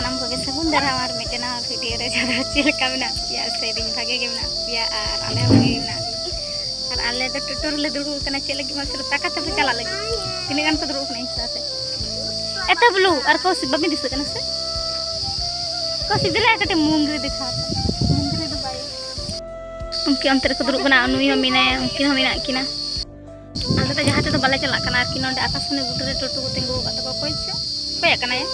sanam ko ge sagun darhamar metena video re jada chilka mena ya seding bhage ge mena ya ar ale bhage mena ar ale do tutur le duru kana chilagi masru taka tabe chala lagi tini gan ko duru kana insate eta blue ar ko sibba me dis kana se ko sidila kate mungri dikha mungri do bai unki antar ko duru kana anui ho mina unki ho mina kina ale ta jahate to bala chala kana ar kina onde akas mane butre tutu ko tengu kata ko koiche koy kana ya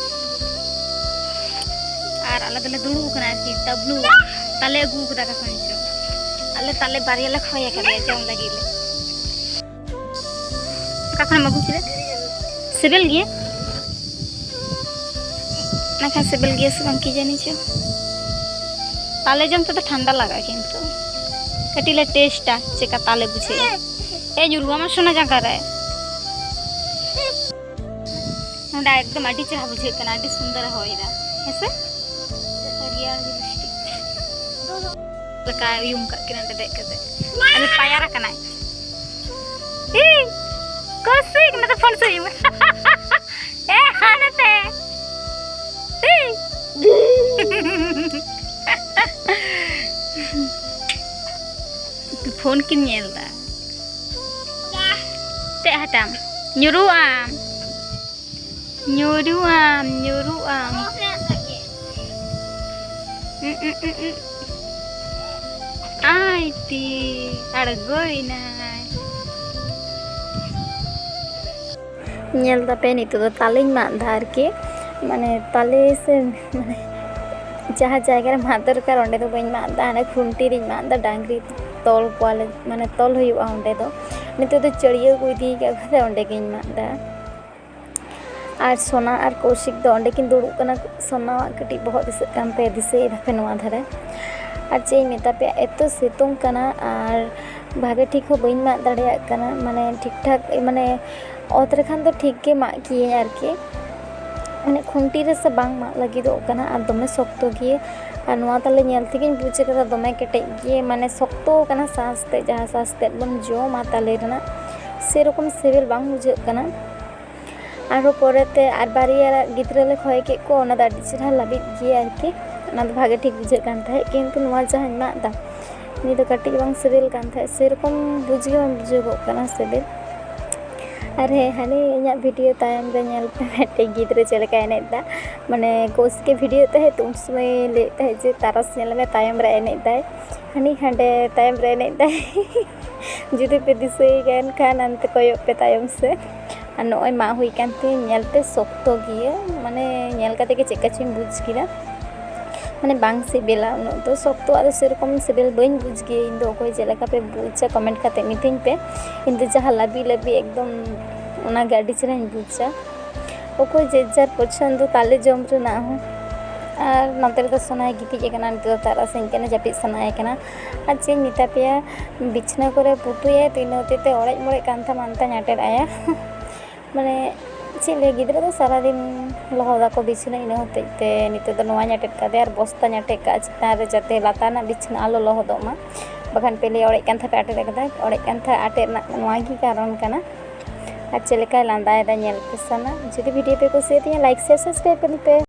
আর আলাদা আলাদা দুড়ু kana আর কি W তালে গু কটা কা খাইছো আলে তালে বাড়িয়ালা খাইয়া করে জম লাগিলে কখন মাগুছিলে সিভিল গিয়ে না খা সিভিল গিয়ে সব কি জানিছো তালে জম তো ঠান্ডা লাগা কিন্তু কটিলে টেস্টটা চেকা তালে বুঝে এই জুরু আমার সোনা জায়গা রে ওটা একদম আটি চেহারা বুঝে কেন আটি সুন্দর হয়রা হেসে Riar lipstick. Leka yung kina dedek kete. Ani payara kana. Ih, kosik na to phone sayum. Hanate. Ih. Phone kin nyelda. Te hatam. Nyuruam. Ai ti argoina nyel da pe nitu do taleñ ma dhar ke mane tale se mane jaha jayga re ma dorkar onde do bañ ma da ane khunti ri ma da dangri tol kwale mane tol huyu onde do nitu do chadiya ko idi ka khare onde geñ ma da আর সোনা আর কৌশিক দো অন্ডে কিন দুড়ুব কানা সোনা কটি বহুত this come pay দিছে এধাপে নোয়া ধারে আর চেই মেতা পে এত সিতুং কানা আর ভাগে ঠিক हो बइन मा दाड़िया काना माने ठीक ठाक माने ओतरे खान तो ठीक के मा किए আর কি माने खुंटी रे से बांग मा लगी दो काना আর दमे शक्तो गिए আর নোয়া তালে নেল থেকে বুঝে কাদা দमे কেটে গিয়ে মানে শক্তো কানা সাস্তে যাহা সাস্তে বন জো মা তালে রেনা সেরকম সিভিল বাং বুঝে কানা आरो परेते आर बारिया गिद्राले खय के को ओना दाडी चेहरा लाबि गे आरके ओना दो भागे ठीक बुझे कान थाय किंतु नोआ जहां ना दा नि दो कटि बांग सिबिल कान थाय सेरकम बुझगे बुझगो काना सिबिल अरे हाने इया वीडियो तायम रे नेल पे बेटे गिद्रे चलका एने दा माने कोस के वीडियो तहे तुम समय ले तहे जे तारस नेल में तायम रे एने दा हानी हंडे तायम रे एने दा जुदि पे दिसई गान खान अंत कोयो पे तायम से আর নয় মা হই কানতে নেলতে শক্ত গিয়ে মানে নেল কাতে কে চেকা চিম বুঝ কিনা মানে বাং সিবেলা তো শক্ত আর সেরকম সিবেল বইন বুঝ গিয়ে ইন্দো কই জেলাকা पे বুঝা কমেন্ট কাতে মিটিং पे ইন্দো যাহা লাবি লাবি একদম ওনা গাড়ি চড়াই বুঝা ওকই যে যার পছন্দ তালে জম রে না হো আর নতরে তো সোনাই গিতি যে কানা নিতে তারা সেনকেনে জাপি সোনাই কানা আর যে নিতা পেয়া বিছনা করে পুতুয়ে তিনতেতে অড়াই মড়ে কান্থা মানতা নাটের আয়া মানে চিলে गिद्रा तो सारा दिन लहदा को बिछना इन होते निते तो नोआ नाटेट कादे और बस्ता नाटेट का चिता रे जाते लाताना बिछना आलो लहदो मा बखान पेले ओड़े कान था आटे रखदा ओड़े कान था आटे नोआ की कारण कना आ चलेका लांदाय दा नेल पेसना जदि वीडियो पे को से लाइक शेयर सब्सक्राइब करते